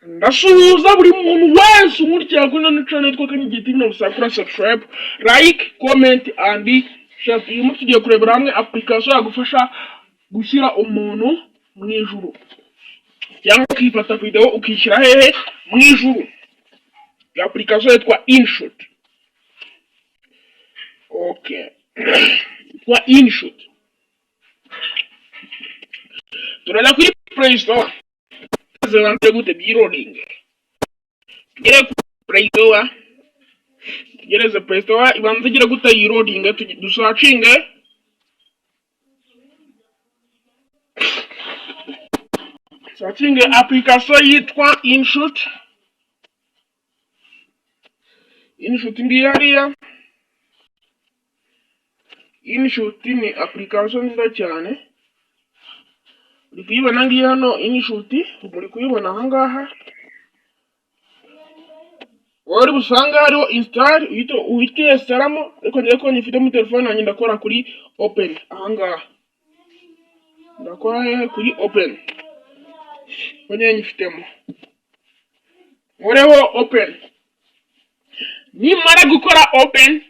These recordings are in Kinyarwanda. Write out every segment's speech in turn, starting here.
Ndasuhuza buri muntu wese umurikira kuri ino channel yitwa Kanyigi TV, usakura subscribe, like, comment and share. Uyu munsi tugiye kurebera hamwe application yagufasha gushyira umuntu mu ijuru, cyangwa ukifata video ukishyira hehe mu ijuru. Iyo application yitwa InShot. Okay. Yitwa InShot. Turajya kuri Play Store. Zerande gute biroling. Tugere ku Play Store. Tugereze Play Store ibanze gira gute yiroading dusearching. Searching application yitwa InShot. InShot ndi hariya. InShot ni application nziza cyane. Uri kuyibona ngiye hano InShot, muri kuyibona aha ngaha. Wari busanga hariho install uhite instalamo, ariko ngiye ko nyifite mu telefone yanjye ndakora kuri open aha ngaha. Ndakora kuri open. Onye nyifitemo. Woreho open. Nimara gukora open,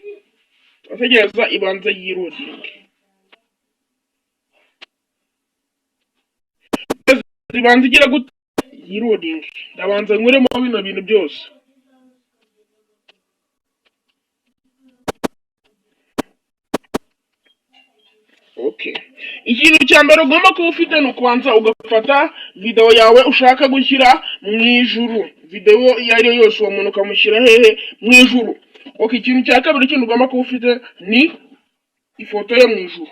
ategereza ibanze yiroading. Ibanze igira gute yiroading. Ndabanza nkuremo bino bintu byose. Okay. Ikintu cya mbere ugomba kuba ufite no kubanza ugafata video yawe ushaka gushyira mu ijuru. Video yari yose uwo muntu ukamushyira hehe mu ijuru. Okay, ikintu cya kabiri kintu ugomba kuba ufite ni ifoto yo mu ijuru.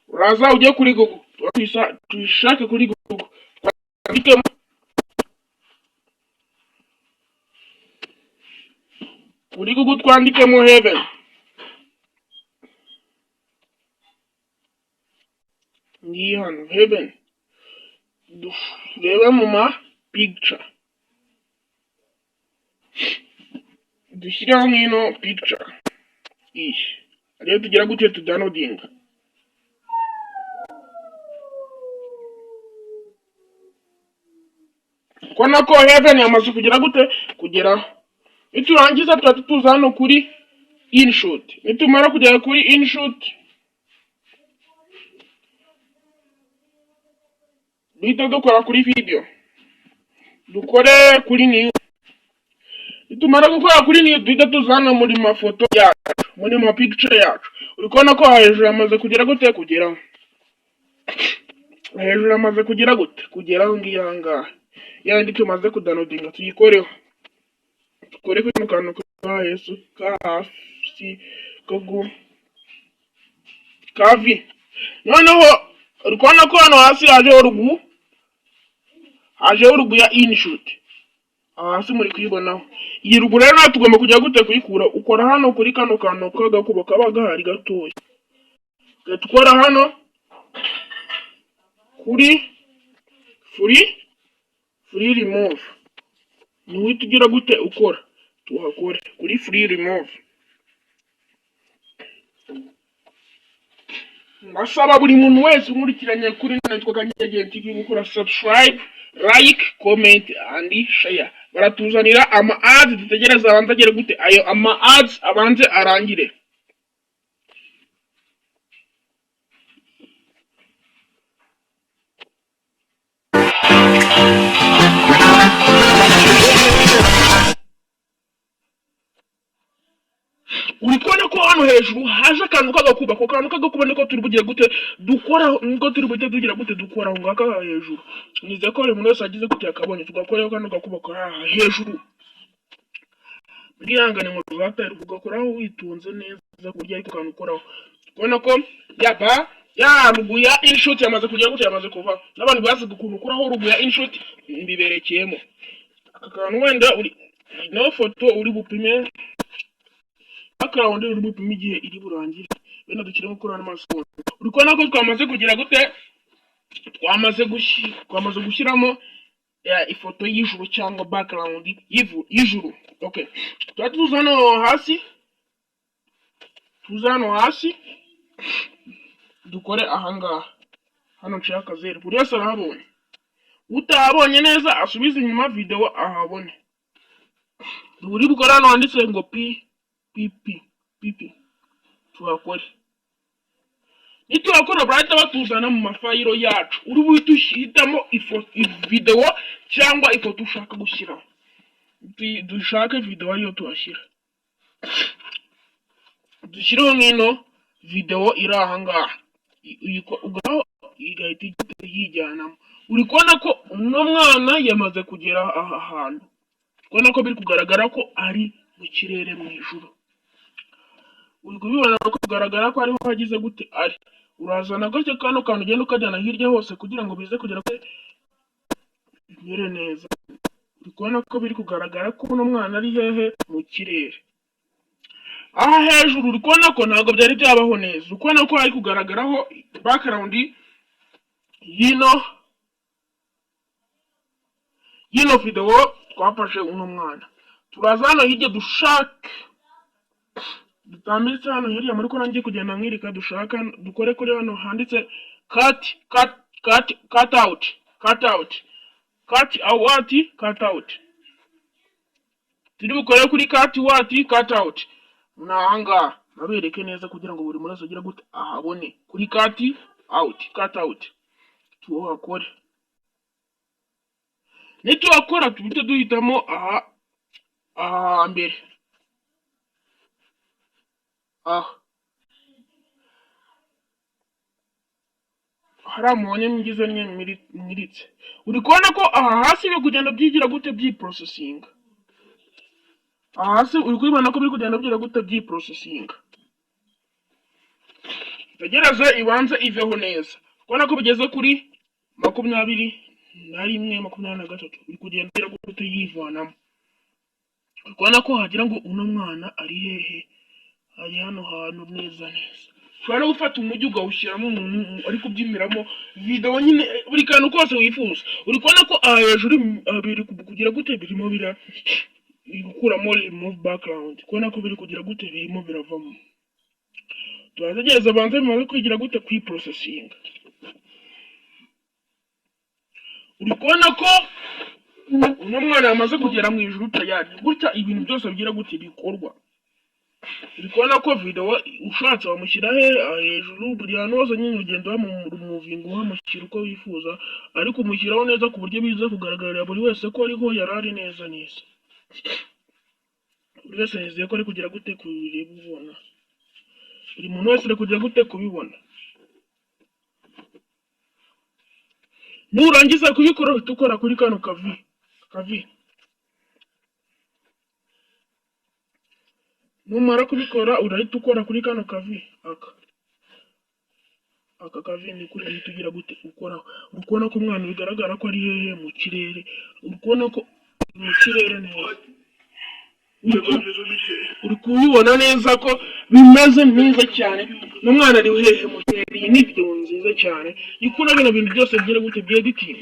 Uraza ujye kuri Google. Tuyishake kuri Google. Kuri Google twandikemo heaven. Ngiye hano heaven. Reba mu ma picture. Dushyiraho nk'ino picture. Rero tugira gute downloading. Kona ko heaven yamaze kugira gute kugeraho. Niturangiza tuza hano kuri InShot. Nitumara kugera kuri InShot, duhita dukora kuri video. Dukore kuri new. Nitumara gukora kuri new, duhita tuza hano muri mafoto yacu, muri ma picture yacu. Urikona ko hejuru yamaze kugera gute kugeraho. Hejuru yamaze kugera gute kugeraho ngiyanga. Yandi tumaze kudownloadinga tuyikoreho. Tukore kuri kantu ka Yesu ka hasi kogu kavi. Noneho urikona ko hano hasi haje urugu. Haje urugu ya InShot. Hasi muri kuyibonaho. Iyi rugu rero natugomba kujya gute kuyikura. Ukora hano kuri kano kantu kagakubo kaba gahari gatoya. Tukora hano kuri free remove. Ni tugira gute ukora. Tuhakore kuri free remove. Ndasaba buri muntu wese umurikiranye kuri network Kanyigi TV gukora subscribe, like, comment and share. Baratuzanira ama ads dutegereza abanza agere gute ayo ama ads abanze arangire. Urikona ko hano hejuru haje akantu kagakuba, ko kantu kagakuba niko turi bugiye gute dukora, niko turi bute tugira gute dukora aho ngaka hejuru. Nize ko buri muntu wese agize gute akabonye tugakoraho kano gakuba ko hejuru. Bwihangane mu rwata rugakoraho witunze neza kurya ariko kantu ukoraho. Ubona ko yaba ruguya InShot yamaze kugera gute yamaze kuva. N'abantu bazi gukuraho ruguya InShot mbiberekeyemo. Aka kantu wenda uri no foto uri bupime background uri bupime igihe iri burangire. Bena dukiremo kuri hano maso. Urikona ko twamaze kugira gute twamaze gushyiramo ifoto y'ijuru cyangwa background y'ijuru. Okay. Tuza hano hasi dukore aha ngaha. Hano nshaka zero. Buri wese arahabonye. utahabonye neza asubize inyuma video ahabone. Uri bukora hano handitse ngo pp tuhakore. Nituhakora barahita batuzana mu mafayiro yacu, uri buhite ushyitamo video cyangwa ifoto ushaka gushyiraho. Dushake video ariyo tuhashyira, dushyireho nk'ino video iri aha ngaha, ugaho igahita yijyanamo. Uri kubona ko uno mwana yamaze kugera aha hantu, kubona ko biri kugaragara ko ari mu kirere mu ijuru. Uri kubibona ko kugaragara ko ariho hagize gute ari. Urazana gake kano kantu ugenda ukajyana hirya hose kugira ngo bize kugera kuri bimere neza. Uri kubona ko biri kugaragara ko uno mwana ari hehe mu kirere. Aha hejuru uri kubona ko ntabwo byari byabaho neza. Uri kubona ko hari kugaragaraho background yino video twafashe uno mwana. Turaza hano hirya dushake, dutambitse hano hirya muri ko nangiye kugenda mwirika, dushaka dukore kuri hano handitse cut out. Turi bukore kuri cut out. Nahanga nabereke neza kugira ngo buri muraso agira gute ahabone kuri cut out. Tuhakore. Nituhakora tubite duhitamo aha mbere. Haramubonye mwigize mwiritse. Uri kubona ko aha hasi byo kugenda byigira gute byiprocessing. Aha hasi uri kubibona ko biri kugenda byigira gute byiprocessing. Tegereza ibanze iveho neza. Kubona ko bigeze kuri 21, 23 uri kugenda byigira gute yivanamo. Uri kubona ko hagira ngo uno mwana ari hehe, ari hano hantu neza. Ushobora gufata umujyi ugawushyiramo umuntu ari kubyimiramo video nyine buri kantu kose wifuza. Uri kubona ko hejuru biri kugira gute birimo gukuramo remove background. Kubona ko biri kugira gute birimo biravamo. Turategereza banze bimaze kwigira gute kwiprocessing. Uri kubona ko uno mwana yamaze kugera mu ijuru tayari. Gutya ibintu byose bigira gute bikorwa. Uri kubona ko video ushatse wamushyira hejuru buri hantu hose nyine ugenda wamuvinga wamushyira uko wifuza, ariko umushyiraho neza ku buryo biza kugaragarira buri wese ko ariho yarari neza. Buri wese yizeye ko ari kugira gute kubireba ubona. Buri muntu wese ari kugira gute kubibona. Nurangiza kubikora tukora kuri kano kavi. Numara kubikora urahita ukora kuri kano kavi aka kavi ni kuri tugira gute ukoraho. Uri kubona ko umwana bigaragara ko ari hehe mu kirere. Uri kubona ko mu kirere neza. Uri kubibona neza ko bimeze neza cyane. N'umwana ari hehe mu kirere. Iyi ni video nziza cyane. Ikuna bino bintu byose bigira gute byediting.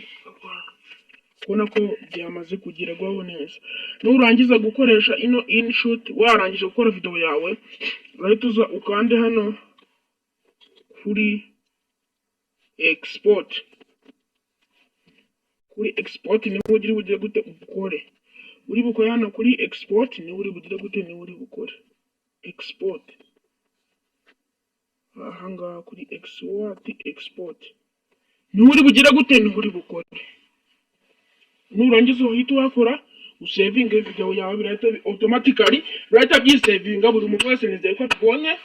Kubona ko byamaze kugerwaho neza. Nurangiza gukoresha ino InShot, warangije gukora video yawe, urahita uza ukande hano kuri export. Kuri export niho ugira bugire gute ukore. Uri bukore hano kuri export niho uri bugire gute niho uri bukore. Export. Aha ngaha kuri export. Niho uri bugire gute niho uri bukore. Nurangiza uhita wakora usavinge video yawe birahita automatically birahita byisavinga buri muntu wese nizeye ko tubonye.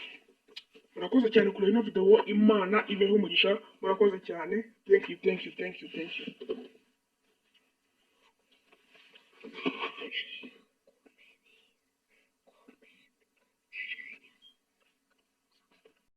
Murakoze cyane kuri ino video, Imana ibeho umugisha. Murakoze cyane. Thank you.